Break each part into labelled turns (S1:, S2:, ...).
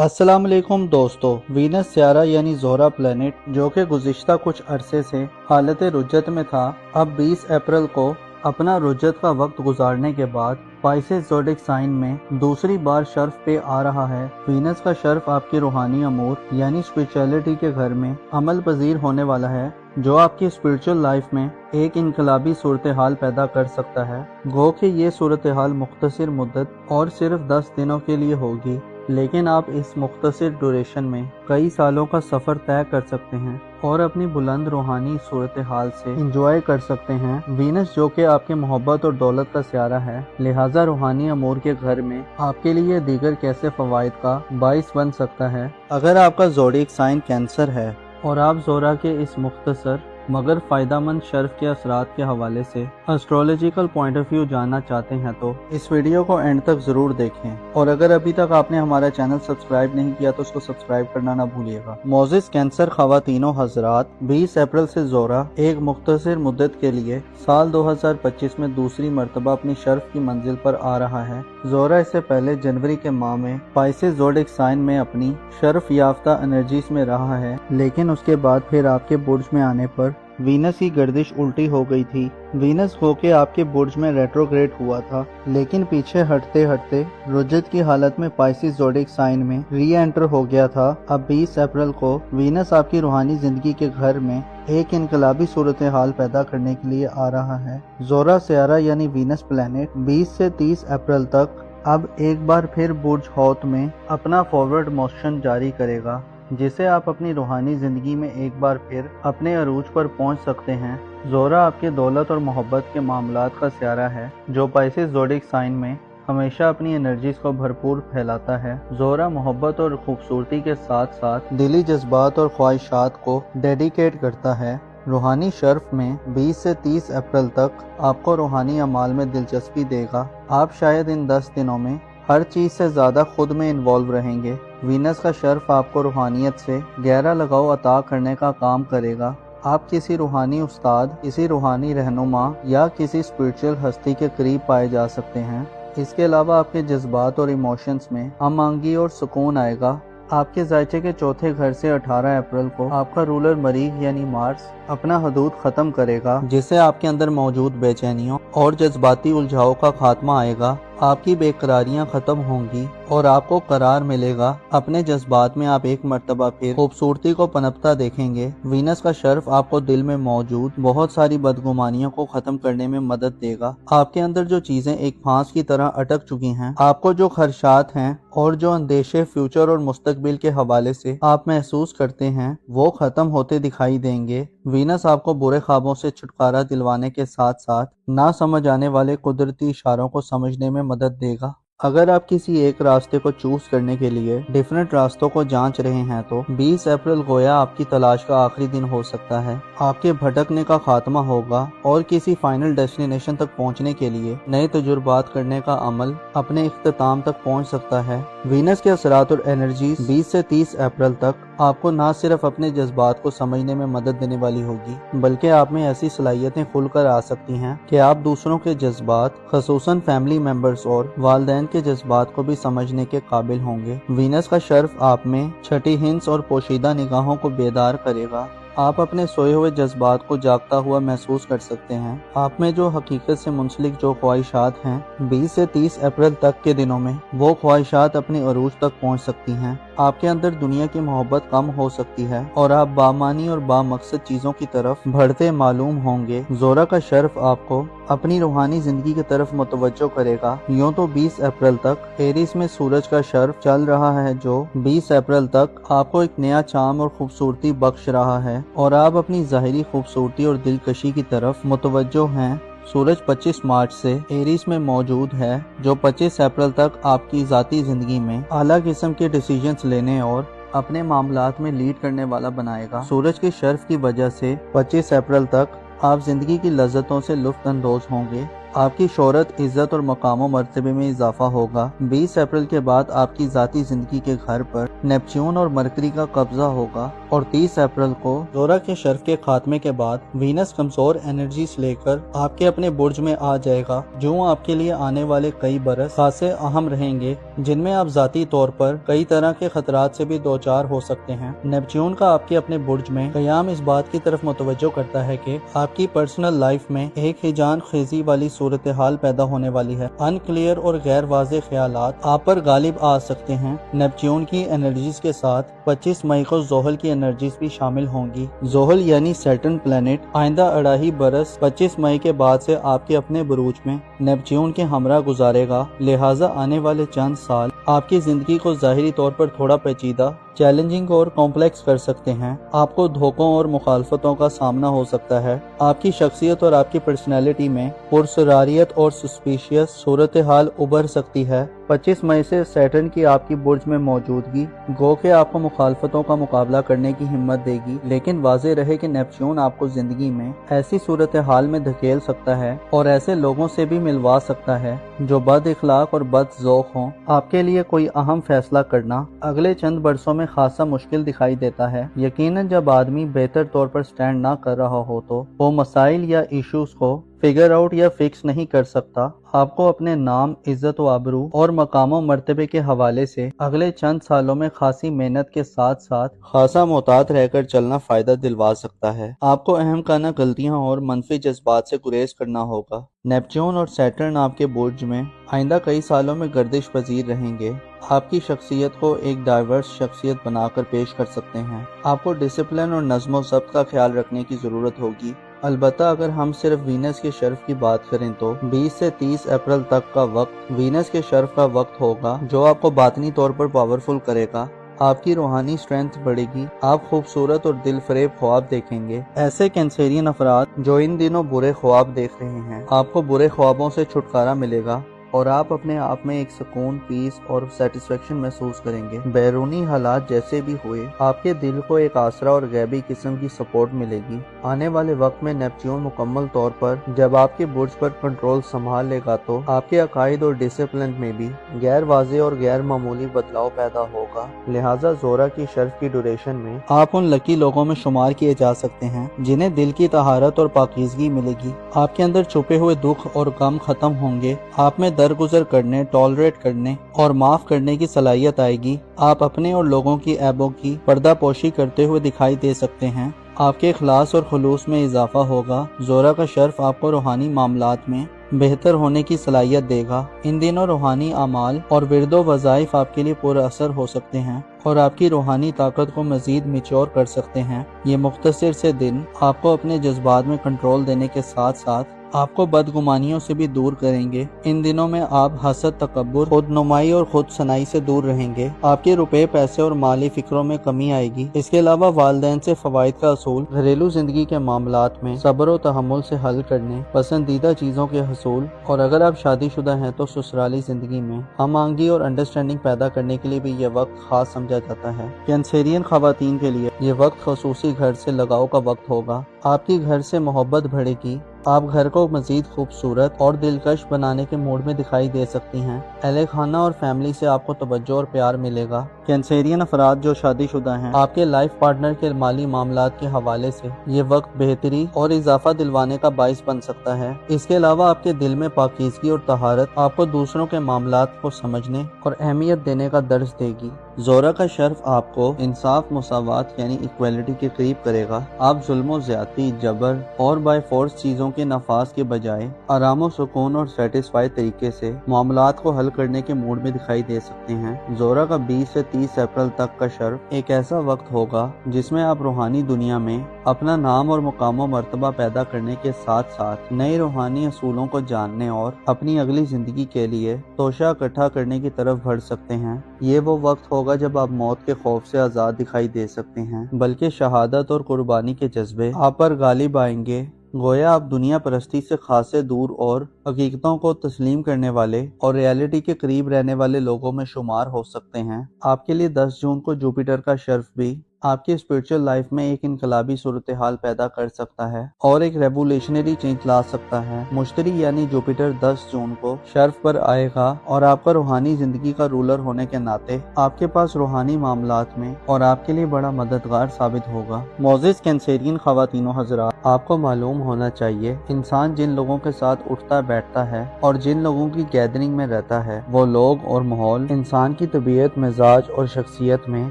S1: अस्सलाम वालेकुम दोस्तों। वीनस सियारा यानी ज़ोहरा प्लैनेट जो कि गुज़िश्ता कुछ अरसे से हालत रुज्जत में था, अब 20 अप्रैल को अपना रुज्जत का वक्त गुजारने के बाद पाइसेस ज़ोडिक साइन में दूसरी बार शर्फ पे आ रहा है। वीनस का शर्फ आपकी रूहानी अमूर यानी स्पिरिचुअलिटी के घर में अमल पजीर होने वाला है, जो आपकी स्पिरिचुअल लाइफ में एक इनकलाबी सूरत हाल पैदा कर सकता है। गो कि ये सूरत हाल मुख्तसर मुद्दत और सिर्फ 10 दिनों के लिए होगी, लेकिन आप इस मुख्तसर ड्यूरेशन में कई सालों का सफ़र तय कर सकते हैं और अपनी बुलंद रूहानी सूरत हाल से इंजॉय कर सकते हैं। वीनस जो कि आपके मोहब्बत और दौलत का सियारा है, लिहाजा रूहानी अमूर के घर में आपके लिए दीगर कैसे फ़वाइद का बाइस बन सकता है। अगर आपका ज़ोडिक साइन कैंसर है और आप ज़ोहरा के इस मुख्तसर मगर फ़ायदेमंद शर्फ के असरात के हवाले से एस्ट्रोलॉजिकल पॉइंट ऑफ व्यू जानना चाहते हैं तो इस वीडियो को एंड तक ज़रूर देखें, और अगर अभी तक आपने हमारा चैनल सब्सक्राइब नहीं किया तो उसको सब्सक्राइब करना ना भूलिएगा। मोजिस कैंसर ख़वातीनों हज़रात, 20 अप्रैल से ज़ोहरा एक मुख्तसर मुद्दत के लिए साल 2025 में दूसरी मरतबा अपनी शर्फ की मंजिल पर आ रहा है। ज़ोहरा इससे पहले जनवरी के माह में पाइसेस ज़ोडिक साइन में अपनी शर्फ याफ्ता एनर्जीज में रहा है, लेकिन उसके बाद फिर आपके बुर्ज में आने पर वीनस की गर्दिश उल्टी हो गई थी। वीनस होके आपके बुर्ज में रेट्रोग्रेड हुआ था, लेकिन पीछे हटते हटते रुज्जत की हालत में पाइसेस ज़ोडिक साइन में री एंटर हो गया था। अब 20 अप्रैल को वीनस आपकी रूहानी जिंदगी के घर में एक इनकलाबी सूरत हाल पैदा करने के लिए आ रहा है। ज़ोहरा सियारा यानी वीनस प्लैनेट 20 से 30 अप्रैल तक अब एक बार फिर बुर्ज हौत में अपना फॉरवर्ड मोशन जारी करेगा, जिसे आप अपनी रूहानी ज़िंदगी में एक बार फिर अपने अरूज पर पहुंच सकते हैं। ज़ोहरा आपके दौलत और मोहब्बत के मामलात का सियारा है, जो पाइसेस ज़ोडिक साइन में हमेशा अपनी एनर्जीज को भरपूर फैलाता है। ज़ोहरा मोहब्बत और खूबसूरती के साथ साथ दिली जज्बात और ख्वाहिशात को डेडिकेट करता है। रूहानी शर्फ में 20 से 30 अप्रैल तक आपको रूहानी अमाल में दिलचस्पी देगा। आप शायद इन 10 दिनों में हर चीज़ से ज़्यादा खुद में इन्वॉल्व रहेंगे। वीनस का शर्फ आपको रूहानियत से गहरा लगाव अता करने का काम करेगा। आप किसी रूहानी उस्ताद, किसी रूहानी रहनुमा या किसी स्पिरिचुअल हस्ती के करीब पाए जा सकते हैं। इसके अलावा आपके जज्बात और इमोशंस में हमआंगी और सुकून आएगा। आपके जायचे के चौथे घर से 18 अप्रैल को आपका रूलर मरीख यानी मार्स अपना हदूद ख़त्म करेगा, जिससे आपके अंदर मौजूद बेचैनियों और जज्बाती उलझाव का खात्मा आएगा। आपकी बेकरारियां ख़त्म होंगी और आपको करार मिलेगा। अपने जज्बात में आप एक मर्तबा फिर खूबसूरती को पनपता देखेंगे। वीनस का शर्फ आपको दिल में मौजूद बहुत सारी बदगुमानियों को ख़त्म करने में मदद देगा। आपके अंदर जो चीज़ें एक फांस की तरह अटक चुकी हैं, आपको जो खदशात हैं और जो अंदेशे फ्यूचर और मुस्तकबिल के हवाले से आप महसूस करते हैं, वो ख़त्म होते दिखाई देंगे। वीनस आपको बुरे ख्वाबों से छुटकारा दिलवाने के साथ साथ ना समझ आने वाले कुदरती इशारों को समझने में मदद देगा। अगर आप किसी एक रास्ते को चूज करने के लिए डिफरेंट रास्तों को जांच रहे हैं तो 20 अप्रैल गोया आपकी तलाश का आखिरी दिन हो सकता है। आपके भटकने का खात्मा होगा और किसी फाइनल डेस्टिनेशन तक पहुंचने के लिए नए तजुर्बात करने का अमल अपने इख्तिताम तक पहुंच सकता है। वीनस के असरात और एनर्जीज 20 से 30 अप्रैल तक आपको न सिर्फ अपने जज्बात को समझने में मदद देने वाली होगी, बल्कि आप में ऐसी सलाहियतें खुलकर आ सकती हैं कि आप दूसरों के जज्बात, खसूसन फैमिली मेंबर्स और वालिदैन के जज्बात को भी समझने के काबिल होंगे। वीनस का शर्फ आप में छठी हिंस और पोशीदा निगाहों को बेदार करेगा। आप अपने सोए हुए जज्बात को जागता हुआ महसूस कर सकते हैं। आप में जो हकीकत से मुंसलिक जो ख्वाहिशात हैं, 20 से 30 अप्रैल तक के दिनों में वो ख्वाहिशात अपनी अरूज तक पहुंच सकती हैं। आपके अंदर दुनिया की मोहब्बत कम हो सकती है और आप बामानी और बामकसद चीज़ों की तरफ बढ़ते मालूम होंगे। ज़ोहरा का शर्फ आपको अपनी रूहानी जिंदगी की तरफ मुतवज्जो करेगा। यूँ तो 20 अप्रैल तक एरीज में सूरज का शर्फ चल रहा है, जो 20 अप्रैल तक आपको एक नया चाम और खूबसूरती बख्श रहा है और आप अपनी ज़ाहिरी खूबसूरती और दिलकशी की तरफ मुतवज्जो हैं। सूरज 25 मार्च से एरीज में मौजूद है, जो 25 अप्रैल तक आपकी ज़ाती ज़िंदगी में आला किस्म के डिसीजंस लेने और अपने मामलात में लीड करने वाला बनाएगा। सूरज के शर्फ की वजह से 25 अप्रैल तक आप ज़िंदगी की लज्जतों से लुत्फ़ अंदोज़ होंगे। आपकी शोहरत, इज्जत और मकाम मर्तबे में इजाफा होगा। 20 अप्रैल के बाद आपकी ज़ाती ज़िंदगी के घर पर नेपच्यून और मरकरी का कब्जा होगा। اور 30 اپریل کو زہرہ کے شرف کے خاتمے کے بعد وینس کمزور انرجیز لے کر آپ کے اپنے برج میں آ جائے گا، جو آپ کے لیے آنے والے کئی برس خاصے اہم رہیں گے، جن میں آپ ذاتی طور پر کئی طرح کے خطرات سے بھی دوچار ہو سکتے ہیں۔ نیپچون کا آپ کے اپنے برج میں قیام اس بات کی طرف متوجہ کرتا ہے کہ آپ کی پرسنل لائف میں ایک ہیجان خیزی والی صورتحال پیدا ہونے والی ہے۔ ان کلیئر اور غیر واضح خیالات آپ پر غالب آ سکتے ہیں۔ نیپچون کی انرجیز کے ساتھ 25 مئی کو زحل کی انرجیز بھی شامل ہوں گی۔ زحل یعنی سیٹرن پلانٹ آئندہ 2.5 برس 25 مئی کے بعد سے آپ کے اپنے بروج میں نیپچون کے ہمراہ گزارے گا، لہٰذا آنے والے چند سال آپ کی زندگی کو ظاہری طور پر تھوڑا پیچیدہ، چیلنجنگ اور کمپلیکس کر سکتے ہیں۔ آپ کو دھوکوں اور مخالفتوں کا سامنا ہو سکتا ہے۔ آپ کی شخصیت اور آپ کی پرسنالٹی میں پرسراریت اور سسپیشیس صورتحال ابھر سکتی ہے۔ 25 مئی سے سیٹرن کی آپ کی برج میں موجودگی گو کہ آپ کو مخالفتوں کا مقابلہ کرنے کی ہمت دے گی، لیکن واضح رہے کہ نیپچون آپ کو زندگی میں ایسی صورتحال میں دھکیل سکتا ہے اور ایسے لوگوں سے بھی ملوا سکتا ہے جو بد اخلاق اور بد ذوق ہوں۔ آپ کے لیے کوئی اہم فیصلہ کرنا اگلے چند برسوں میں خاصا مشکل دکھائی دیتا ہے، یقیناً جب آدمی بہتر طور پر سٹینڈ نہ کر رہا ہو تو وہ مسائل یا ایشوز کو فگر آؤٹ یا فکس نہیں کر سکتا۔ آپ کو اپنے نام، عزت و آبرو اور مقام و مرتبے کے حوالے سے اگلے چند سالوں میں خاصی محنت کے ساتھ ساتھ خاصا محتاط رہ کر چلنا فائدہ دلوا سکتا ہے۔ آپ کو اہم کانہ غلطیاں اور منفی جذبات سے گریز کرنا ہوگا۔ نیپچون اور سیٹرن آپ کے برج میں آئندہ کئی سالوں میں گردش پذیر رہیں گے۔ آپ کی شخصیت کو ایک ڈائیورس شخصیت بنا کر پیش کر سکتے ہیں۔ آپ کو ڈسپلن اور نظم و ضبط کا خیال رکھنے کی ضرورت ہوگی۔ البتہ اگر ہم صرف وینس کے شرف کی بات کریں تو 20 سے 30 اپریل تک کا وقت وینس کے شرف کا وقت ہوگا، جو آپ کو باطنی طور پر پاورفل کرے گا۔ آپ کی روحانی سٹرینتھ بڑھے گی، آپ خوبصورت اور دل فریب خواب دیکھیں گے۔ ایسے کینسیرین افراد جو ان دنوں برے خواب دیکھ رہے ہیں، آپ کو برے خوابوں سے چھٹکارا ملے گا اور آپ اپنے آپ میں ایک سکون، پیس اور سیٹسفیکشن محسوس کریں گے۔ بیرونی حالات جیسے بھی ہوئے، آپ کے دل کو ایک آسرا اور غیبی قسم کی سپورٹ ملے گی۔ آنے والے وقت میں نیپچون مکمل طور پر جب آپ کے برج پر کنٹرول سنبھال لے گا تو آپ کے عقائد اور ڈسپلن میں بھی غیر واضح اور غیر معمولی بدلاؤ پیدا ہوگا، لہٰذا زہرہ کی شرف کی ڈیوریشن میں آپ ان لکی لوگوں میں شمار کیے جا سکتے ہیں جنہیں دل کی طہارت اور پاکیزگی ملے گی۔ آپ کے اندر چھپے ہوئے دکھ اور غم ختم ہوں گے، آپ میں درگزر کرنے، ٹالریٹ کرنے اور معاف کرنے کی صلاحیت آئے گی۔ آپ اپنے اور لوگوں کی عیبوں کی پردہ پوشی کرتے ہوئے دکھائی دے سکتے ہیں۔ آپ کے اخلاص اور خلوص میں اضافہ ہوگا۔ زہرہ کا شرف آپ کو روحانی معاملات میں بہتر ہونے کی صلاحیت دے گا۔ ان دنوں روحانی اعمال اور ورد و وظائف آپ کے لیے پر اثر ہو سکتے ہیں اور آپ کی روحانی طاقت کو مزید میچور کر سکتے ہیں۔ یہ مختصر سے دن آپ کو اپنے جذبات میں کنٹرول دینے کے ساتھ ساتھ آپ کو بدگمانیوں سے بھی دور کریں گے۔ ان دنوں میں آپ حسد، تکبر، خود نمائی اور خود ثنائی سے دور رہیں گے۔ آپ کے روپے، پیسے اور مالی فکروں میں کمی آئے گی۔ اس کے علاوہ والدین سے فوائد کا اصول، گھریلو زندگی کے معاملات میں صبر و تحمل سے حل کرنے، پسندیدہ چیزوں کے حصول، اور اگر آپ شادی شدہ ہیں تو سسرالی زندگی میں ہم آہنگی اور انڈرسٹینڈنگ پیدا کرنے کے لیے بھی یہ وقت خاص سمجھا جاتا ہے۔ کینسیرین خواتین کے لیے یہ وقت خصوصی گھر سے لگاؤ کا وقت ہوگا۔ آپ کی گھر سے محبت بڑھے گی۔ آپ گھر کو مزید خوبصورت اور دلکش بنانے کے موڈ میں دکھائی دے سکتی ہیں۔ اہل خانہ اور فیملی سے آپ کو توجہ اور پیار ملے گا۔ کینسیرین افراد جو شادی شدہ ہیں، آپ کے لائف پارٹنر کے مالی معاملات کے حوالے سے یہ وقت بہتری اور اضافہ دلوانے کا باعث بن سکتا ہے۔ اس کے علاوہ آپ کے دل میں پاکیزگی اور طہارت آپ کو دوسروں کے معاملات کو سمجھنے اور اہمیت دینے کا درس دے گی۔ زہرہ کا شرف آپ کو انصاف، مساوات یعنی ایکویلٹی کے قریب کرے گا۔ آپ ظلم و زیادتی، جبر اور بائی فورس چیزوں کے نفاذ کے بجائے آرام و سکون اور سیٹسفائی طریقے سے معاملات کو حل کرنے کے موڈ میں دکھائی دے سکتے ہیں۔ زہرہ کا 20 سے 30 اپریل تک کا شرف ایک ایسا وقت ہوگا جس میں آپ روحانی دنیا میں اپنا نام اور مقام و مرتبہ پیدا کرنے کے ساتھ ساتھ نئے روحانی اصولوں کو جاننے اور اپنی اگلی زندگی کے لیے توشہ اکٹھا کرنے کی طرف بڑھ سکتے ہیں۔ یہ وہ وقت ہوگا جب آپ موت کے خوف سے آزاد دکھائی دے سکتے ہیں، بلکہ شہادت اور قربانی کے جذبے آپ پر غالب آئیں گے۔ گویا آپ دنیا پرستی سے خاصے دور اور حقیقتوں کو تسلیم کرنے والے اور ریالٹی کے قریب رہنے والے لوگوں میں شمار ہو سکتے ہیں۔ آپ کے لیے 10 جون کو جوپیٹر کا شرف بھی آپ की स्पिरिचुअल लाइफ में एक इनकलाबी सूरत हाल पैदा कर सकता है और एक रेवोल्यूशनरी चेंज ला सकता है। मुश्तरी यानी जुपिटर 10 जून को शर्फ पर आएगा और आपका रूहानी जिंदगी का रूलर होने के नाते आपके पास रूहानी मामलात में और आपके लिए बड़ा मददगार साबित होगा। मोजिस कैंसेरियन ख़वातीनो हज़रात, आपको मालूम होना चाहिए इंसान जिन लोगों के साथ उठता बैठता है और जिन लोगों की गैदरिंग में रहता है वो लोग और माहौल इंसान की तबीयत, मिजाज और शख्सियत में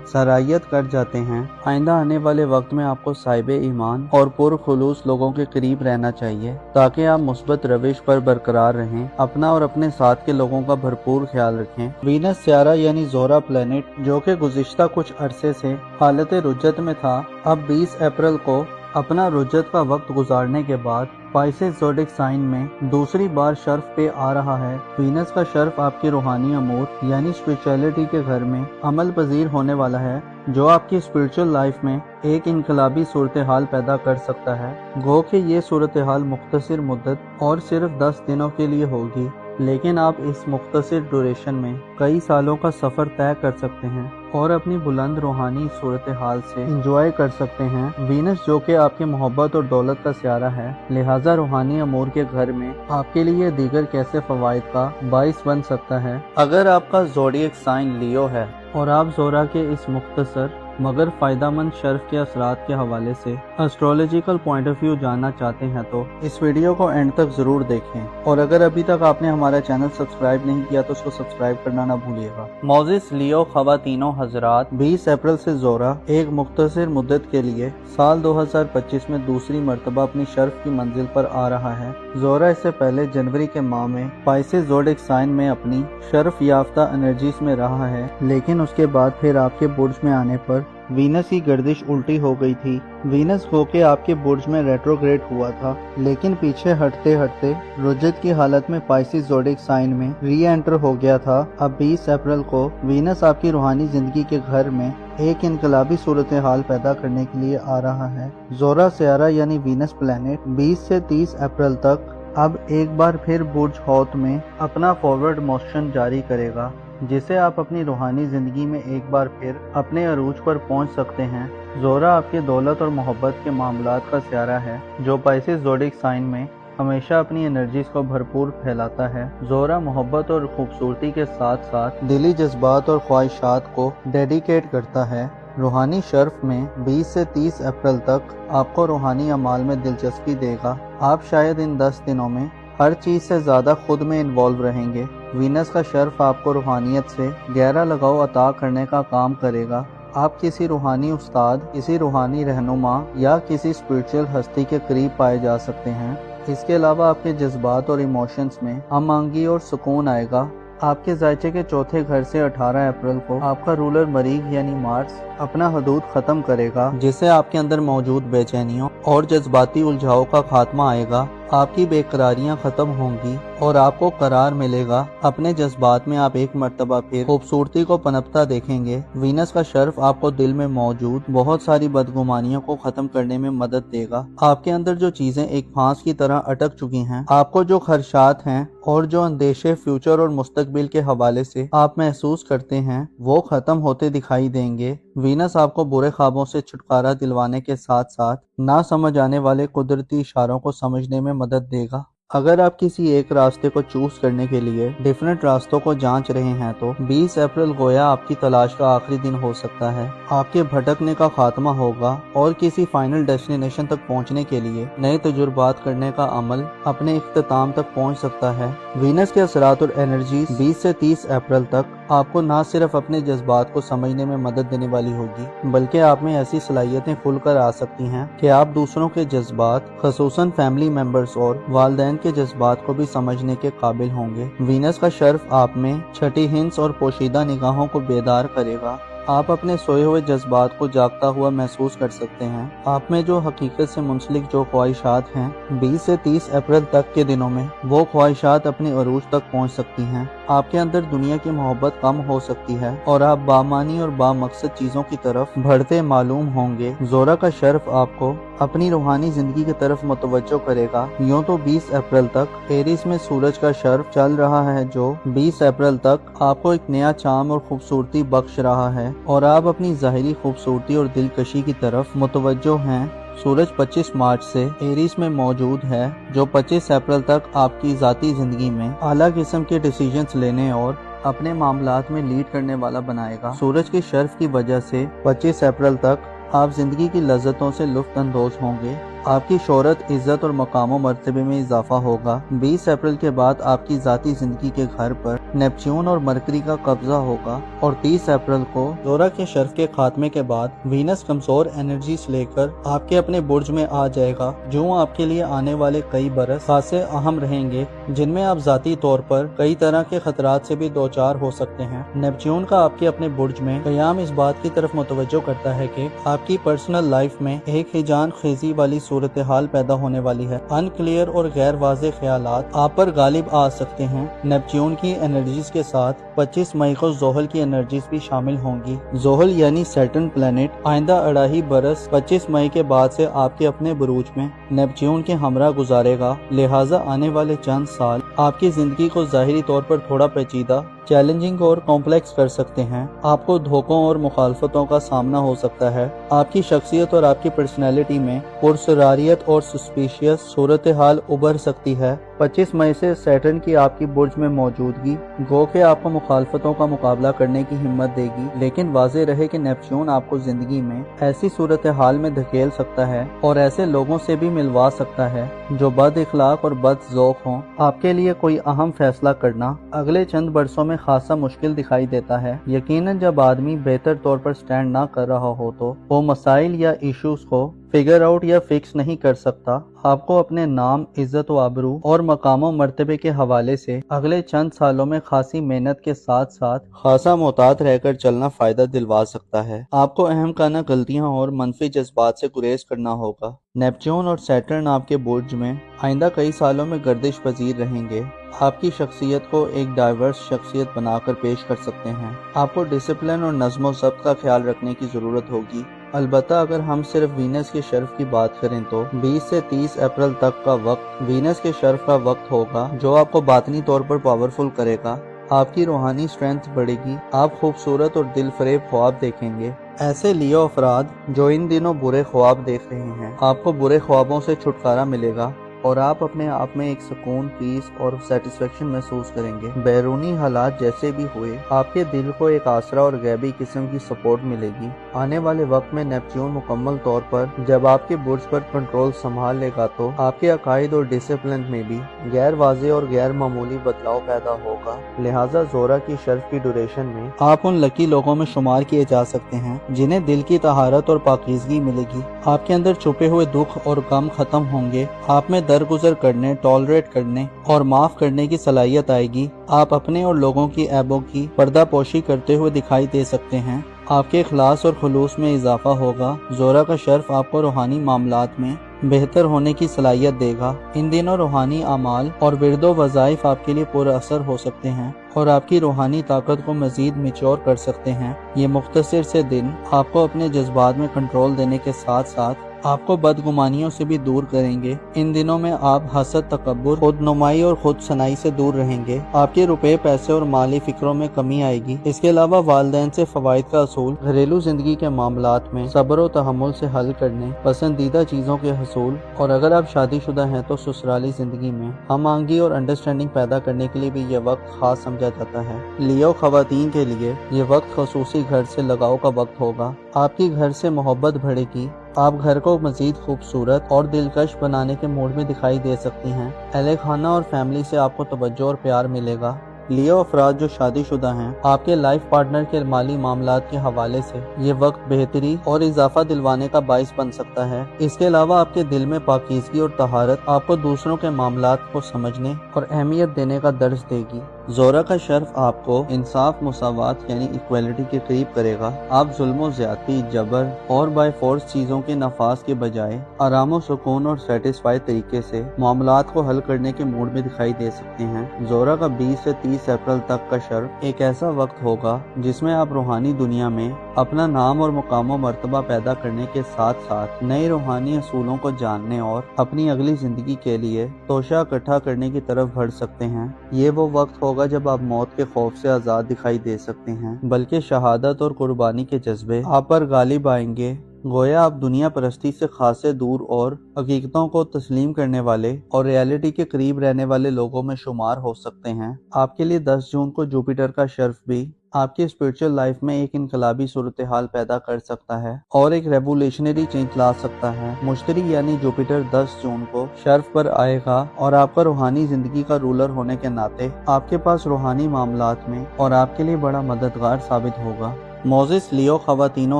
S1: सराहियत कर जाते हैं। आइंदा आने वाले वक्त में आपको साहिब ईमान और पुरखुलूस लोगों के करीब रहना चाहिए ताकि आप मुस्बत रविश पर बरकरार रहें, अपना और अपने साथ के लोगों का भरपूर ख्याल रखें। वीनस सियारा यानी ज़ोहरा प्लैनेट जो कि गुज़िश्ता कुछ अरसे से हालत रुज्जत में था, अब 20 अप्रैल को अपना रुज्जत का वक्त गुजारने के बाद पाइसेस ज़ोडिक साइन में दूसरी बार शर्फ पे आ रहा है। वीनस का शर्फ आपकी रूहानी अमूर यानी स्पिरिचुअलिटी के घर में अमल पजीर होने वाला है, जो आपकी स्पिरिचुअल लाइफ में एक इनकलाबी सूरत हाल पैदा कर सकता है। गो कि ये सूरत हाल मुख्तसर मुद्दत और सिर्फ 10 दिनों के लिए होगी, लेकिन आप इस मुख्तसर ड्यूरेशन में कई सालों का सफ़र तय कर सकते हैं और अपनी बुलंद रूहानी सूरत हाल से इंजॉय कर सकते हैं। वीनस जो कि आपके मोहब्बत और दौलत का सियारा है, लिहाजा रूहानी अमूर के घर में आपके लिए दीगर कैसे फवाइद का बाइस बन सकता है। अगर आपका ज़ोडिएक साइन लियो है और आप ज़ोहरा के इस मुख्तसर मगर फ़ायदामंद शर्फ के असरात के हवाले से एस्ट्रोलॉजिकल पॉइंट ऑफ व्यू जानना चाहते हैं तो इस वीडियो को एंड तक ज़रूर देखें और अगर अभी तक आपने हमारा चैनल सब्सक्राइब नहीं किया तो उसको सब्सक्राइब करना ना भूलिएगा। मोजिस लियो ख़वातीनो हज़रात, 20 अप्रैल से ज़ोहरा एक मुख्तसर मुद्दत के लिए साल 2025 में दूसरी मरतबा अपनी शर्फ की मंजिल पर आ रहा है। ज़ोहरा इससे पहले जनवरी के माह में पाइसेस ज़ोडिक साइन में अपनी शर्फ याफ्ता एनर्जीज में रहा है, लेकिन उसके बाद फिर आपके बुर्ज में आने पर वीनस की गर्दिश उल्टी हो गई थी। वीनस को के आपके बुर्ज में रेट्रोग्रेड हुआ था, लेकिन पीछे हटते हटते रुज्जत की हालत में पाइसेस ज़ोडिक साइन में री एंटर हो गया था। अब 20 अप्रैल को वीनस आपकी रूहानी जिंदगी के घर में एक इनकलाबी सूरत हाल पैदा करने के लिए आ रहा है। ज़ोहरा सियारा यानी वीनस प्लैनेट 20 से 30 अप्रैल तक अब एक बार फिर बुर्ज हौत में अपना फॉरवर्ड मोशन जारी करेगा, जिसे आप अपनी रूहानी ज़िंदगी में एक बार फिर अपने अरूज पर पहुंच सकते हैं। ज़ोहरा आपके दौलत और मोहब्बत के मामलात का सियारा है, जो पाइसेस ज़ोडिक साइन में हमेशा अपनी एनर्जीज को भरपूर फैलाता है। ज़ोहरा मोहब्बत और खूबसूरती के साथ साथ दिली जज्बात और ख्वाहिशात को डेडिकेट करता है। रूहानी शर्फ में 20 से 30 अप्रैल तक आपको रूहानी अमाल में दिलचस्पी देगा। आप शायद इन 10 दिनों में हर चीज़ से ज़्यादा खुद में इन्वॉल्व रहेंगे। वीनस का शर्फ आपको रूहानियत से गहरा लगाव अता करने का काम करेगा। आप किसी रूहानी उस्ताद, किसी रूहानी रहनुमा या किसी स्पिरिचुअल हस्ती के करीब पाए जा सकते हैं। इसके अलावा आपके जज्बात और इमोशंस में हमआंगी और सुकून आएगा। आपके जायचे के चौथे घर से 18 अप्रैल को आपका रूलर मरीख यानी मार्स अपना हदूद ख़त्म करेगा, जिससे आपके अंदर मौजूद बेचैनियों और जज्बाती उलझाव का खात्मा आएगा। आपकी बेकरारियां खत्म होंगी और आपको करार मिलेगा। अपने जज्बात में आप एक मर्तबा फिर खूबसूरती को पनपता देखेंगे। वीनस का शर्फ आपको दिल में मौजूद बहुत सारी बदगुमानियों को खत्म करने में मदद देगा। आपके अंदर जो चीजें एक फांस की तरह अटक चुकी हैं, आपको जो खदशात हैं और जो अंदेशे फ्यूचर और मुस्तकबिल के हवाले से आप महसूस करते हैं, वो खत्म होते दिखाई देंगे। वीनस आपको बुरे ख्वाबों से छुटकारा दिलवाने के साथ साथ ना समझ आने वाले कुदरती इशारों को समझने में मदद देगा। अगर आप किसी एक रास्ते को चूज करने के लिए डिफरेंट रास्तों को जांच रहे हैं तो 20 अप्रैल गोया आपकी तलाश का आखिरी दिन हो सकता है। आपके भटकने का खात्मा होगा और किसी फाइनल डेस्टिनेशन तक पहुंचने के लिए नए तजुर्बात करने का अमल अपने इख्तिताम तक पहुंच सकता है। वीनस के असरात और एनर्जीज 20 से 30 अप्रैल तक आपको न सिर्फ अपने जज्बात को समझने में मदद देने वाली होगी, बल्कि आप में ऐसी सलाहियतें खुलकर आ सकती हैं कि आप दूसरों के जज्बात, खसूसन फैमिली मेंबर्स और वालिदैन के जज्बात को भी समझने के काबिल होंगे। वीनस का शर्फ आप में छठी हिंस और पोशीदा निगाहों को बेदार करेगा। आप अपने सोए हुए जज्बात को जागता हुआ महसूस कर सकते हैं। आप में जो हकीकत से मुंसलिक जो ख्वाहिशात हैं, 20 से 30 अप्रैल तक के दिनों में वो ख्वाहिशात अपने अरूज तक पहुंच सकती हैं। آپ کے اندر دنیا کی محبت کم ہو سکتی ہے اور آپ بامانی اور بامقصد چیزوں کی طرف بڑھتے معلوم ہوں گے۔ زہرہ کا شرف آپ کو اپنی روحانی زندگی کی طرف متوجہ کرے گا۔ یوں تو 20 اپریل تک ایریس میں سورج کا شرف چل رہا ہے جو 20 اپریل تک آپ کو ایک نیا چام اور خوبصورتی بخش رہا ہے اور آپ اپنی ظاہری خوبصورتی اور دلکشی کی طرف متوجہ ہیں۔ سورج 25 مارچ سے ایریس میں موجود ہے جو 25 اپریل تک آپ کی ذاتی زندگی میں اعلیٰ قسم کے ڈیسیژنز لینے اور اپنے معاملات میں لیڈ کرنے والا بنائے گا۔ سورج کے شرف کی وجہ سے 25 اپریل تک آپ زندگی کی لذتوں سے لطف اندوز ہوں گے۔ آپ کی شہرت، عزت اور مقام و مرتبے میں اضافہ ہوگا۔ 20 اپریل کے بعد آپ کی ذاتی زندگی کے گھر پر نیپچون اور مرکری کا قبضہ ہوگا اور 30 اپریل کو زہرہ کے شرف کے خاتمے کے بعد وینس کمزور انرجیز لے کر آپ کے اپنے برج میں آ جائے گا، جو آپ کے لیے آنے والے کئی برس خاصے اہم رہیں گے، جن میں آپ ذاتی طور پر کئی طرح کے خطرات سے بھی دوچار ہو سکتے ہیں۔ نیپچون کا آپ کے اپنے برج میں قیام اس بات کی طرف متوجہ کرتا ہے کہ آپ کی پرسنل لائف میں ایک ہیجان خیزی والی صورتحال پیدا ہونے والی ہے۔ ان کلیئر اور غیر واضح خیالات آپ پر غالب آ سکتے ہیں۔ نیپچون کی انرجیز کے ساتھ 25 مئی کو زحل کی انرجیز بھی شامل ہوں گی۔ زحل یعنی سیٹرن پلانٹ آئندہ 2.5 برس 25 مئی کے بعد سے آپ کے اپنے بروج میں نیپچون کے ہمراہ گزارے گا، لہٰذا آنے والے چند سال آپ کی زندگی کو ظاہری طور پر تھوڑا پیچیدہ، چیلنجنگ اور کمپلیکس کر سکتے ہیں۔ آپ کو دھوکوں اور مخالفتوں کا سامنا ہو سکتا ہے۔ آپ کی شخصیت اور آپ کی پرسنالٹی میں پرسراریت اور سسپیشیس صورتحال ابھر سکتی ہے۔ 25 مئی سے سیٹرن کی آپ کی برج میں موجودگی گو کہ آپ کو مخالفتوں کا مقابلہ کرنے کی ہمت دے گی، لیکن واضح رہے کہ نیپچون آپ کو زندگی میں ایسی صورتحال میں دھکیل سکتا ہے اور ایسے لوگوں سے بھی ملوا سکتا ہے جو بد اخلاق اور بد ذوق ہوں۔ آپ کے لیے کوئی اہم فیصلہ کرنا اگلے چند برسوں میں خاصا مشکل دکھائی دیتا ہے، یقیناً جب آدمی بہتر طور پر سٹینڈ نہ کر رہا ہو تو وہ مسائل یا ایشوز کو فگر آؤٹ یا فکس نہیں کر سکتا۔ آپ کو اپنے نام، عزت و آبرو اور مقام و مرتبے کے حوالے سے اگلے چند سالوں میں خاصی محنت کے ساتھ ساتھ خاصا محتاط رہ کر چلنا فائدہ دلوا سکتا ہے۔ آپ کو اہم کانہ غلطیاں اور منفی جذبات سے گریز کرنا ہوگا۔ نیپچون اور سیٹرن آپ کے برج میں آئندہ کئی سالوں میں گردش پذیر رہیں گے۔ آپ کی شخصیت کو ایک ڈائیورس شخصیت بنا کر پیش کر سکتے ہیں۔ آپ کو ڈسپلن اور نظم و ضبط کا خیال رکھنے کی ضرورت ہوگی۔ البتہ اگر ہم صرف وینس کے شرف کی بات کریں تو 20 سے 30 اپریل تک کا وقت وینس کے شرف کا وقت ہوگا جو آپ کو باطنی طور پر پاورفل کرے گا۔ آپ کی روحانی سٹرینتھ بڑھے گی، آپ خوبصورت اور دل فریب خواب دیکھیں گے۔ ایسے لیو افراد جو ان دنوں برے خواب دیکھ رہے ہیں، آپ کو برے خوابوں سے چھٹکارا ملے گا اور آپ اپنے آپ میں ایک سکون، پیس اور سیٹسفیکشن محسوس کریں گے۔ بیرونی حالات جیسے بھی ہوئے، آپ کے دل کو ایک آسرا اور غیبی قسم کی سپورٹ ملے گی۔ آنے والے وقت میں نیپچون مکمل طور پر جب آپ کے برج پر کنٹرول سنبھال لے گا تو آپ کے عقائد اور ڈسپلن میں بھی غیر واضح اور غیر معمولی بدلاؤ پیدا ہوگا، لہٰذا زہرہ کی شرف کی ڈیوریشن میں آپ ان لکی لوگوں میں شمار کیے جا سکتے ہیں جنہیں دل کی طہارت اور پاکیزگی ملے گی۔ آپ کے اندر چھپے ہوئے دکھ اور غم ختم ہوں گے، آپ میں درگزر کرنے، ٹالریٹ کرنے اور معاف کرنے کی صلاحیت آئے گی۔ آپ اپنے اور لوگوں کی عیبوں کی پردہ پوشی کرتے ہوئے دکھائی دے سکتے ہیں۔ آپ کے اخلاص اور خلوص میں اضافہ ہوگا۔ زہرہ کا شرف آپ کو روحانی معاملات میں بہتر ہونے کی صلاحیت دے گا۔ ان دنوں روحانی اعمال اور ورد و وظائف آپ کے لیے پر اثر ہو سکتے ہیں اور آپ کی روحانی طاقت کو مزید میچور کر سکتے ہیں۔ یہ مختصر سے دن آپ کو اپنے جذبات میں کنٹرول دینے کے ساتھ ساتھ آپ کو بدگمانیوں سے بھی دور کریں گے۔ ان دنوں میں آپ حسد، تکبر، خود نمائی اور خود ثنائی سے دور رہیں گے۔ آپ کے روپے، پیسے اور مالی فکروں میں کمی آئے گی۔ اس کے علاوہ والدین سے فوائد کا اصول، گھریلو زندگی کے معاملات میں صبر و تحمل سے حل کرنے، پسندیدہ چیزوں کے حصول اور اگر آپ شادی شدہ ہیں تو سسرالی زندگی میں ہم آہنگی اور انڈرسٹینڈنگ پیدا کرنے کے لیے بھی یہ وقت خاص سمجھا جاتا ہے۔ لیو خواتین کے لیے یہ وقت خصوصی گھر سے لگاؤ کا وقت ہوگا۔ آپ کی گھر سے محبت بڑھے گی۔ آپ گھر کو مزید خوبصورت اور دلکش بنانے کے موڈ میں دکھائی دے سکتی ہیں۔ اہل خانہ اور فیملی سے آپ کو توجہ اور پیار ملے گا۔ لیو افراد جو شادی شدہ ہیں، آپ کے لائف پارٹنر کے مالی معاملات کے حوالے سے یہ وقت بہتری اور اضافہ دلوانے کا باعث بن سکتا ہے۔ اس کے علاوہ آپ کے دل میں پاکیزگی اور طہارت آپ کو دوسروں کے معاملات کو سمجھنے اور اہمیت دینے کا درس دے گی۔ زہرہ کا شرف آپ کو انصاف، مساوات یعنی ایکویلٹی کے قریب کرے گا۔ آپ ظلم و زیادتی، جبر اور بائی فورس چیزوں کے نفاذ کے بجائے آرام و سکون اور سیٹسفائی طریقے سے معاملات کو حل کرنے کے موڈ میں دکھائی دے سکتے ہیں۔ زہرہ کا 20 سے 30 اپریل تک کا شرف ایک ایسا وقت ہوگا جس میں آپ روحانی دنیا میں اپنا نام اور مقام و مرتبہ پیدا کرنے کے ساتھ ساتھ نئے روحانی اصولوں کو جاننے اور اپنی اگلی زندگی کے لیے توشہ اکٹھا کرنے کی طرف بڑھ سکتے ہیں۔ یہ وہ وقت ہوگا جب آپ موت کے خوف سے آزاد دکھائی دے سکتے ہیں، بلکہ شہادت اور قربانی کے جذبے آپ پر غالب آئیں گے۔ گویا آپ دنیا پرستی سے خاصے دور اور حقیقتوں کو تسلیم کرنے والے اور ریالٹی کے قریب رہنے والے لوگوں میں شمار ہو سکتے ہیں۔ آپ کے لیے 10 جون کو جوپیٹر کا شرف بھی آپ کی اسپرچل لائف میں ایک انقلابی صورتحال پیدا کر سکتا ہے اور ایک ریولیشنری چینج لا سکتا ہے۔ مشتری یعنی جوپیٹر 10 جون کو شرف پر آئے گا اور آپ کا روحانی زندگی کا رولر ہونے کے ناطے آپ کے پاس روحانی معاملات میں اور آپ کے لیے بڑا مددگار ثابت ہوگا۔ موزس لیو خواتین و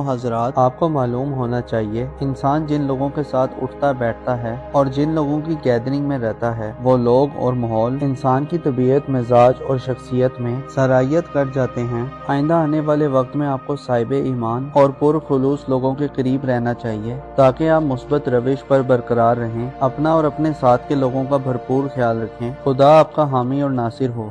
S1: حضرات، آپ کو معلوم ہونا چاہیے انسان جن لوگوں کے ساتھ اٹھتا بیٹھتا ہے اور جن لوگوں کی گیدرنگ میں رہتا ہے، وہ لوگ اور ماحول انسان کی طبیعت، مزاج اور شخصیت میں سرایت کر جاتے ہیں۔ آئندہ آنے والے وقت میں آپ کو صاحب ایمان اور پرخلوص لوگوں کے قریب رہنا چاہیے تاکہ آپ مثبت روش پر برقرار رہیں، اپنا اور اپنے ساتھ کے لوگوں کا بھرپور خیال رکھیں۔ خدا آپ کا حامی اور ناصر ہو۔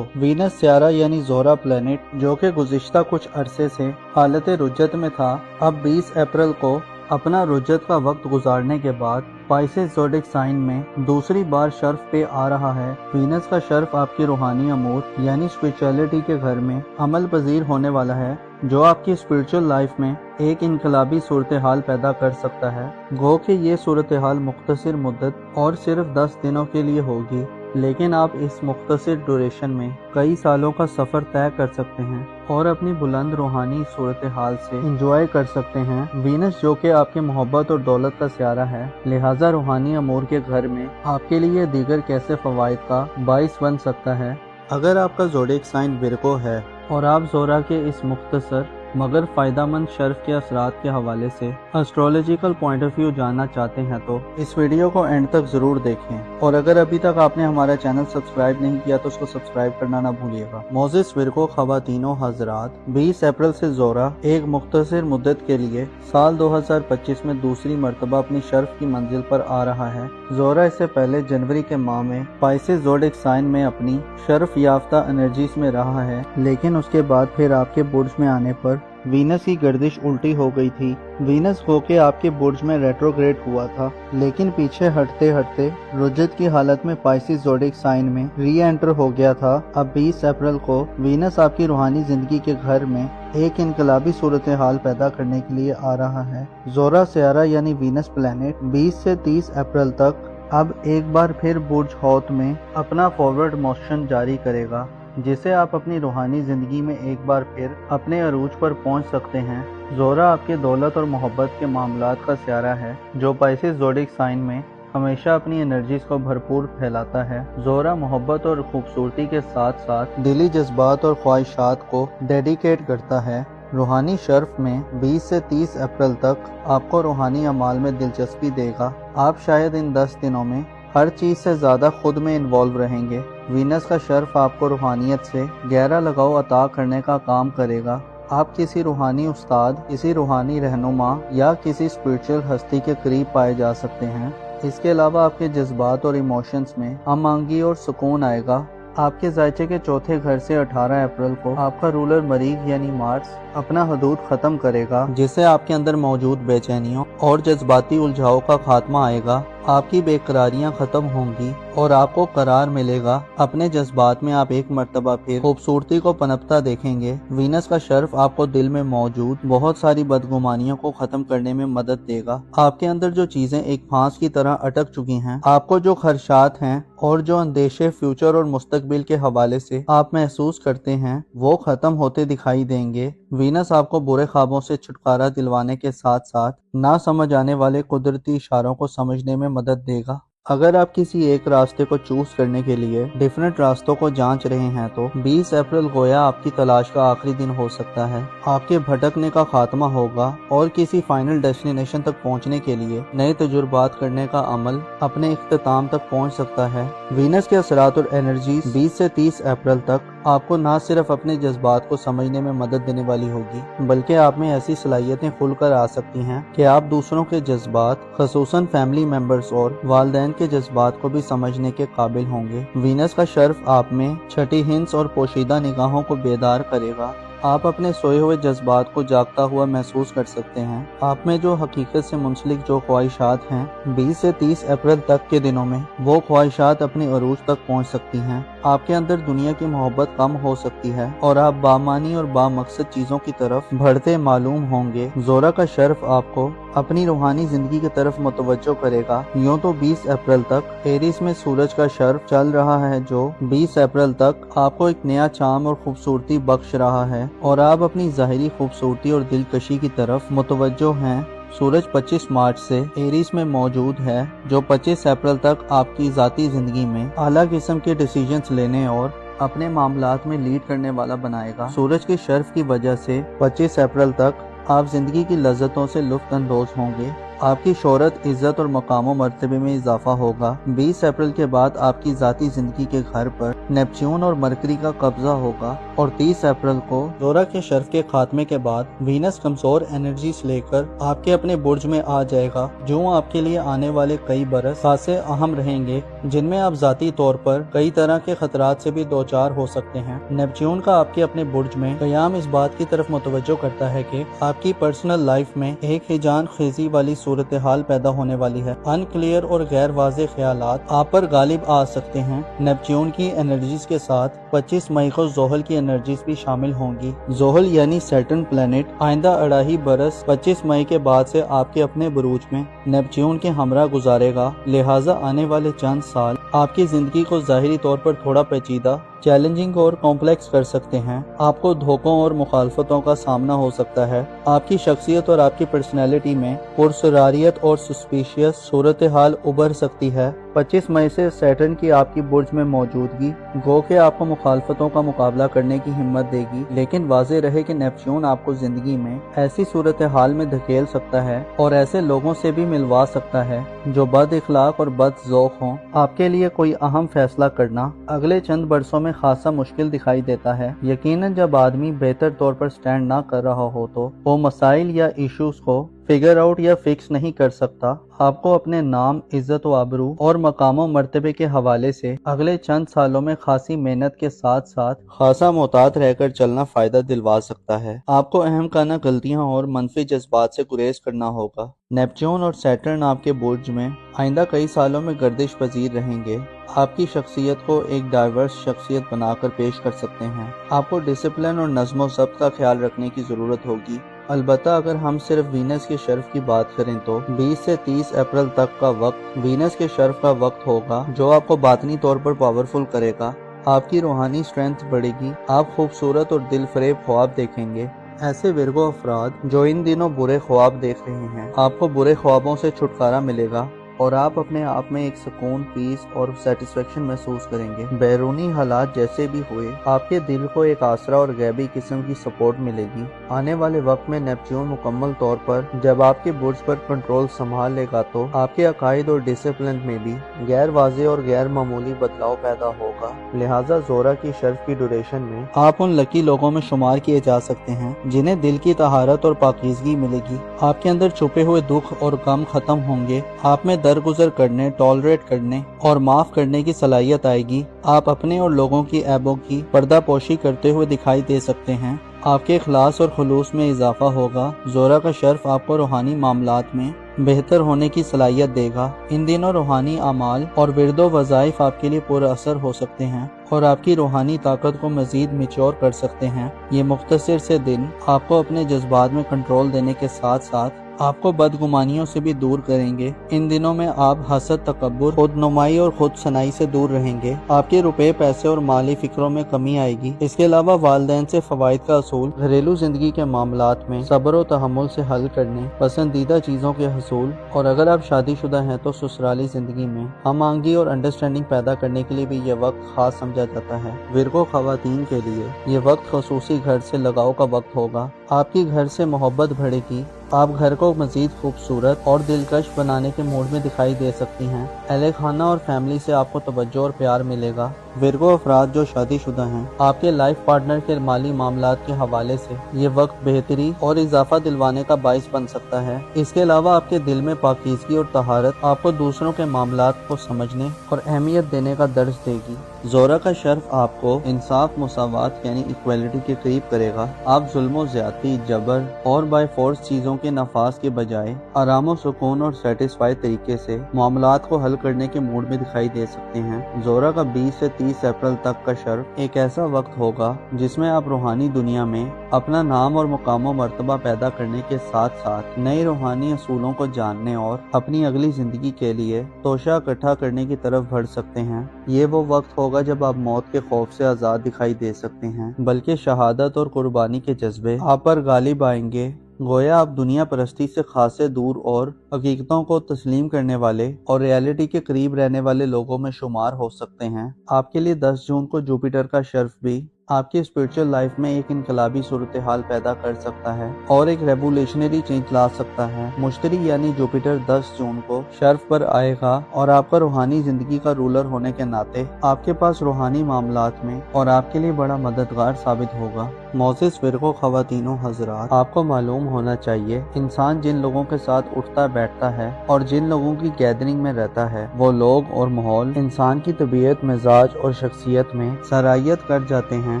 S1: وینس سیارہ یعنی زہرہ پلینٹ، جو کہ گزشتہ کچھ عرصے سے حالت رجت میں تھا، اب 20 اپریل کو اپنا رجت کا وقت گزارنے کے بعد پائسس زوڈک سائن میں دوسری بار شرف پہ آ رہا ہے۔ وینس کا شرف آپ کی روحانی امور یعنی اسپرچولیٹی کے گھر میں عمل پذیر ہونے والا ہے، جو آپ کی اسپرچل لائف میں ایک انقلابی صورتحال پیدا کر سکتا ہے۔ گو کہ یہ صورتحال مختصر مدت اور صرف 10 دنوں کے لیے ہوگی، لیکن آپ اس مختصر ڈوریشن میں کئی سالوں کا سفر طے کر سکتے ہیں اور اپنی بلند روحانی صورتحال سے انجوائے کر سکتے ہیں۔ وینس جو کہ آپ کے محبت اور دولت کا سیارہ ہے، لہٰذا روحانی امور کے گھر میں آپ کے لیے دیگر کیسے فوائد کا باعث بن سکتا ہے۔ اگر آپ کا زوڈیک سائن ورگو ہے اور آپ زہرہ کے اس مختصر مگر فائدہ مند شرف کے اثرات کے حوالے سے اسٹرولوجیکل پوائنٹ آف ویو جاننا چاہتے ہیں تو اس ویڈیو کو اینڈ تک ضرور دیکھیں، اور اگر ابھی تک آپ نے ہمارا چینل سبسکرائب نہیں کیا تو اس کو سبسکرائب کرنا نہ بھولیے گا۔ موزس ورگو خواتین و حضرات، 20 اپریل سے زہرہ ایک مختصر مدت کے لیے سال 2025 میں دوسری مرتبہ اپنی شرف کی منزل پر آ رہا ہے۔ زہرہ اس سے پہلے جنوری کے ماہ میں پائسس زوڈک سائن میں اپنی شرف یافتہ انرجیز میں رہا ہے، لیکن اس کے بعد پھر آپ کے برج میں آنے پر وینس کی گردش الٹی ہو گئی تھی۔ وینس ہو کے آپ کے برج میں ریٹروگریڈ ہوا تھا، لیکن پیچھے ہٹتے ہٹتے رجت کی حالت میں پائسس زوڈک سائن میں ری انٹر ہو گیا تھا۔ اب 20 اپریل کو وینس آپ کی روحانی زندگی کے گھر میں ایک انقلابی صورتحال پیدا کرنے کے لیے آ رہا ہے۔ زہرہ سیارہ یعنی وینس پلینٹ 20 سے 30 اپریل تک اب ایک بار پھر برج حوت میں اپنا فارورڈ موشن جاری کرے گا، جسے آپ اپنی روحانی زندگی میں ایک بار پھر اپنے عروج پر پہنچ سکتے ہیں۔ زہرہ آپ کے دولت اور محبت کے معاملات کا سیارہ ہے، جو پائسس زوڈک سائن میں ہمیشہ اپنی انرجیز کو بھرپور پھیلاتا ہے۔ زہرہ محبت اور خوبصورتی کے ساتھ ساتھ دلی جذبات اور خواہشات کو ڈیڈیکیٹ کرتا ہے۔ روحانی شرف میں 20 سے 30 اپریل تک آپ کو روحانی اعمال میں دلچسپی دے گا۔ آپ شاید ان 10 دنوں میں ہر چیز سے زیادہ خود میں انوالو رہیں گے۔ وینس کا شرف آپ کو روحانیت سے گہرا لگاؤ عطا کرنے کا کام کرے گا۔ آپ کسی روحانی استاد، کسی روحانی رہنما یا کسی اسپرچل ہستی کے قریب پائے جا سکتے ہیں۔ اس کے علاوہ آپ کے جذبات اور ایموشنز میں ہم آہنگی اور سکون آئے گا۔ آپ کے ذائچے کے چوتھے گھر سے 18 اپریل کو آپ کا رولر مریخ یعنی مارس اپنا حدود ختم کرے گا، جس سے آپ کے اندر موجود بے چینیوں اور جذباتی الجھاؤ کا خاتمہ آئے گا۔ آپ کی بے قراریاں ختم ہوں گی اور آپ کو قرار ملے گا۔ اپنے جذبات میں آپ ایک مرتبہ پھر خوبصورتی کو پنپتا دیکھیں گے۔ وینس کا شرف آپ کو دل میں موجود بہت ساری بدگمانیوں کو ختم کرنے میں مدد دے گا۔ آپ کے اندر جو چیزیں ایک پھانس کی طرح اٹک چکی ہیں، آپ کو جو خدشات ہیں اور جو اندیشے فیوچر اور مستقبل کے حوالے سے آپ محسوس کرتے ہیں، وہ ختم ہوتے دکھائی دیں گے۔ وینس آپ کو برے خوابوں سے چھٹکارا دلوانے کے ساتھ ساتھ نہ سمجھ آنے والے قدرتی اشاروں کو سمجھنے میں مدد دے گا۔ अगर आप किसी एक रास्ते को चूज करने के लिए डिफरेंट रास्तों को जांच रहे हैं तो 20 अप्रैल गोया आपकी तलाश का आखिरी दिन हो सकता है। आपके भटकने का खात्मा होगा और किसी फाइनल डेस्टिनेशन तक पहुंचने के लिए नए तजुर्बात करने का अमल अपने इख्तिताम तक पहुंच सकता है। वीनस के असरात और एनर्जीज 20 से 30 अप्रैल तक आपको न सिर्फ अपने जज्बात को समझने में मदद देने वाली होगी, बल्कि आप में ऐसी सलाहियतें खुलकर आ सकती हैं कि आप दूसरों के जज्बात, खसूसन फैमिली मेंबर्स और वालिदैन के जज्बात को भी समझने के काबिल होंगे। वीनस का शर्फ आप में छठी हिंस और पोशीदा निगाहों को बेदार करेगा। आप अपने सोए हुए जज्बात को जागता हुआ महसूस कर सकते हैं। आप में जो हकीकत से मुंसलिक जो ख्वाहिशात हैं, 20 से 30 अप्रैल तक के दिनों में वो ख्वाहिशात अपनी अरूज तक पहुंच सकती हैं। आपके अंदर दुनिया की मोहब्बत कम हो सकती है और आप बामानी और बामकसद चीजों की तरफ बढ़ते मालूम होंगे। जोरा का शर्फ आपको अपनी रूहानी जिंदगी की तरफ मुतवज्जो करेगा। यूं तो 20 अप्रैल तक एरिस में सूरज का शर्फ चल रहा है, जो 20 अप्रैल तक आपको एक नया चाम और खूबसूरती बख्श रहा है और आप अपनी ज़ाहिरी खूबसूरती और दिलकशी की तरफ मुतवज्जो हैं। सूरज 25 मार्च से एरिस में मौजूद है, जो 25 अप्रैल तक आपकी ज़ाती ज़िंदगी में आला किस्म के डिसीजंस लेने और अपने मामलात में लीड करने वाला बनाएगा। सूरज के शर्फ की वजह से 25 अप्रैल तक आप जिंदगी की लज्जतों से लुत्फ अंदोज होंगे। आपकी शोहरत, इज्जत और मकाम मर्तबे में इजाफा होगा। 20 अप्रैल के बाद आपकी जाती जिंदगी के घर पर नेपच्यून और मरकरी का कब्जा होगा और 30 अप्रैल को जोरा के शर्फ के खात्मे के बाद वीनस कमजोर एनर्जीज लेकर आपके अपने बुर्ज में आ जाएगा। जो आपके लिए आने वाले कई बरस खासे अहम रहेंगे, जिनमें आप जाती तौर पर कई तरह के खतरात से भी दो चार हो सकते हैं। नेपच्यून का आपके अपने बुर्ज में कयाम इस बात की तरफ मुतवज्जो करता है कि आपकी पर्सनल लाइफ में एक हिजान खेजी वाली सूरत हाल पैदा होने वाली है। अनक्लियर और गैर वाज़ेह ख्यालात आप पर गालिब आ सकते हैं। नेपच्यून की एनर्जीज के साथ 25 मई को जोहल की एनर्जीज भी शामिल होंगी। जोहल यानी सैटर्न प्लेनेट आइंदा 2.5 बरस 25 मई के बाद से आपके अपने बुरूज में नेपच्यून के हमरा गुजारेगा। लिहाजा आने वाले चंद साल आपकी जिंदगी को ज़ाहिरी तौर पर थोड़ा पेचीदा, चैलेंजिंग और कॉम्प्लेक्स कर सकते हैं। आपको धोखों और मुखालफतों का सामना हो सकता है। आपकी शख्सियत और आपकी पर्सनैलिटी में पुरसरारियत और सस्पिशियस सूरत हाल उभर सकती है। 25 मई से सैटर्न की आपकी बुर्ज में मौजूदगी गो के आपको मुखालफतों का मुकाबला करने की हिम्मत देगी, लेकिन वाज़ेह रहे कि नेपच्यून आपको जिंदगी में ऐसी सूरत हाल में धकेल सकता है और ऐसे लोगों से भी मिलवा सकता है जो बद इखलाक और बद ज़ौक़ हों। आपके लिए कोई अहम फैसला करना अगले चंद बरसों में खासा मुश्किल दिखाई देता है। यकीनन जब आदमी बेहतर तौर पर स्टैंड ना कर रहा हो तो वो मसाइल या इश्यूज को फिगर आउट या फिक्स नहीं कर सकता। आपको अपने नाम, इज्जत व आबरू और मकामों मर्तबे के हवाले से अगले चंद सालों में खासी मेहनत के साथ साथ खासा मोहतात रहकर चलना फायदा दिलवा सकता है। आपको अहम खाना गलतियां और मनफी जज्बात से गुरेज करना होगा। नेपच्यून और सैटर्न आपके बुर्ज में आइंदा कई सालों में गर्दिश पजीर रहेंगे। आपकी शख्सियत को एक डाइवर्स शख्सियत बनाकर पेश कर सकते हैं। आपको डिसिप्लिन और नज़्म व ज़ब्त का ख्याल रखने की ज़रूरत होगी। अलबत्ता अगर हम सिर्फ वीनस के शर्फ की बात करें तो 20 से 30 अप्रैल तक का वक्त वीनस के शर्फ का वक्त होगा, जो आपको बातनी तौर पर पावरफुल करेगा। आपकी रूहानी स्ट्रेंथ बढ़ेगी। आप खूबसूरत और दिल फरेब ख्वाब देखेंगे। ऐसे विरगो अफराद जो इन दिनों बुरे ख्वाब देख रहे हैं, आपको बुरे ख्वाबों से छुटकारा मिलेगा और आप अपने आप में एक सुकून, पीस और सेटिस्फेक्शन महसूस करेंगे। बैरूनी हालात जैसे भी हुए, आपके दिल को एक आसरा और गैबी किस्म की सपोर्ट मिलेगी। आने वाले वक्त में नेपच्यून मुकम्मल तौर पर जब आपके बुर्ज पर कंट्रोल संभाल लेगा तो आपके अकायद और डिसिप्लिन में भी गैर वाज़ेह और गैर मामूली बदलाव पैदा होगा। लिहाजा जोरा की शर्फ की ड्यूरेशन में आप उन लकी लोगों में शुमार किए जा सकते हैं जिन्हें दिल की तहारत और पाकीज़गी मिलेगी। आपके अंदर छुपे हुए दुख और गम खत्म होंगे। आप में दरगुजर करने, टॉलरेट करने और माफ करने की सलाहियत आएगी। आप अपने और लोगों की ऐबों की पर्दापोशी करते हुए दिखाई दे सकते हैं। आपके इखलास और खुलूस में इजाफा होगा। जोरा का शर्फ आपको रूहानी मामलात में बेहतर होने की सलाहियत देगा। इन दिनों रूहानी अमाल और विरदो वज़ाइफ आपके लिए पुरअसर हो सकते हैं और आपकी रूहानी ताकत को मजीद मैच्योर कर सकते हैं। ये मुख्तसर से दिन आपको अपने जज्बात में कंट्रोल देने के साथ साथ आपको बदगुमानियों से भी दूर करेंगे। इन दिनों में आप हसद, तकब्बुर, खुद नुमाई और खुद सनाई से दूर रहेंगे। आपके रुपए, पैसे और माली फिक्रों में कमी आएगी। इसके अलावा वालिदैन से फवाइद का असूल, घरेलू जिंदगी के मामलात में सब्र और तहम्मुल से हल करने, पसंदीदा चीजों के हसूल, और अगर आप शादीशुदा हैं तो ससुराली जिंदगी में हम आंगी और अंडरस्टैंडिंग पैदा करने के लिए भी ये वक्त खास समझा जाता है। विरगो खवातीन के लिए ये वक्त खसूसी घर से लगाव का वक्त होगा। आपकी घर से मोहब्बत बढ़ेगी। आप घर को मजीद खूबसूरत और दिलकश बनाने के मूड में दिखाई दे सकती हैं। अहले खाना और फैमिली से आपको तवज्जो और प्यार मिलेगा। विरगो अफराद जो शादीशुदा हैं, आपके लाइफ पार्टनर के माली मामलात के हवाले से ये वक्त बेहतरी और इजाफा दिलवाने का बाइस बन सकता है। इसके अलावा आपके दिल में पाकीज़गी और तहारत आपको दूसरों के मामलात को समझने और अहमियत देने का दर्ज देगी। ज़ोरा का शर्फ आपको इंसाफ, मुसावात यानी इक्वलिटी के करीब करेगा। आप जुल्म, ज्यादती, जबर और बाय फोर्स चीजों के नफाज के बजाय आराम, सुकून और सेटिस्फाइड तरीके से मामलात को हल करने के मूड में दिखाई दे सकते हैं। ज़ोरा का 20 से 30 अप्रैल तक का शर्फ एक ऐसा वक्त होगा जिसमें आप रूहानी दुनिया में अपना नाम और मुकाम व मर्तबा पैदा करने के साथ साथ नए रूहानी असूलों को जानने और अपनी अगली जिंदगी के लिए तोशा इकट्ठा करने की तरफ बढ़ सकते हैं। ये वो वक्त होगा जब आप मौत के खौफ से आजाद दिखाई दे सकते हैं, बल्कि शहादत और कुर्बानी के जज्बे आप पर गालिब आएंगे। गोया आप दुनिया परस्ती से खासे दूर और हकीकतों को तस्लीम करने वाले और रियलिटी के करीब रहने वाले लोगों में शुमार हो सकते हैं। आपके लिए 10 जून को जुपिटर का शर्फ भी आपकी स्पिरिचुअल लाइफ में एक इनकलाबी सूरत हाल पैदा कर सकता है और एक रेवोल्यूशनरी चेंज ला सकता है। मुश्तरी यानी जुपिटर 10 जून को शर्फ पर आएगा और आपका रूहानी जिंदगी का रूलर होने के नाते आपके पास रूहानी मामलात में और आपके लिए बड़ा मददगार साबित होगा। मोज़िज़ फिरको ख़वातीनो हज़रात, आपको मालूम होना चाहिए इंसान जिन लोगों के साथ उठता बैठता है और जिन लोगों की गैदरिंग में रहता है, वो लोग और माहौल इंसान की तबीयत, मिजाज और शख्सियत में सराहियत कर जाते हैं।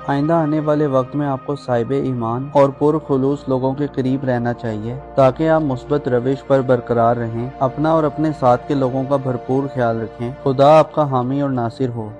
S1: आइंदा आने वाले वक्त में आपको साहिबे ईमान और पुरखुलूस लोगों के करीब रहना चाहिए ताकि आप मुस्बत रविश पर बरकरार रहें। अपना और अपने साथ के लोगों का भरपूर ख्याल रखें। खुदा आपका हामी और नासिर हो।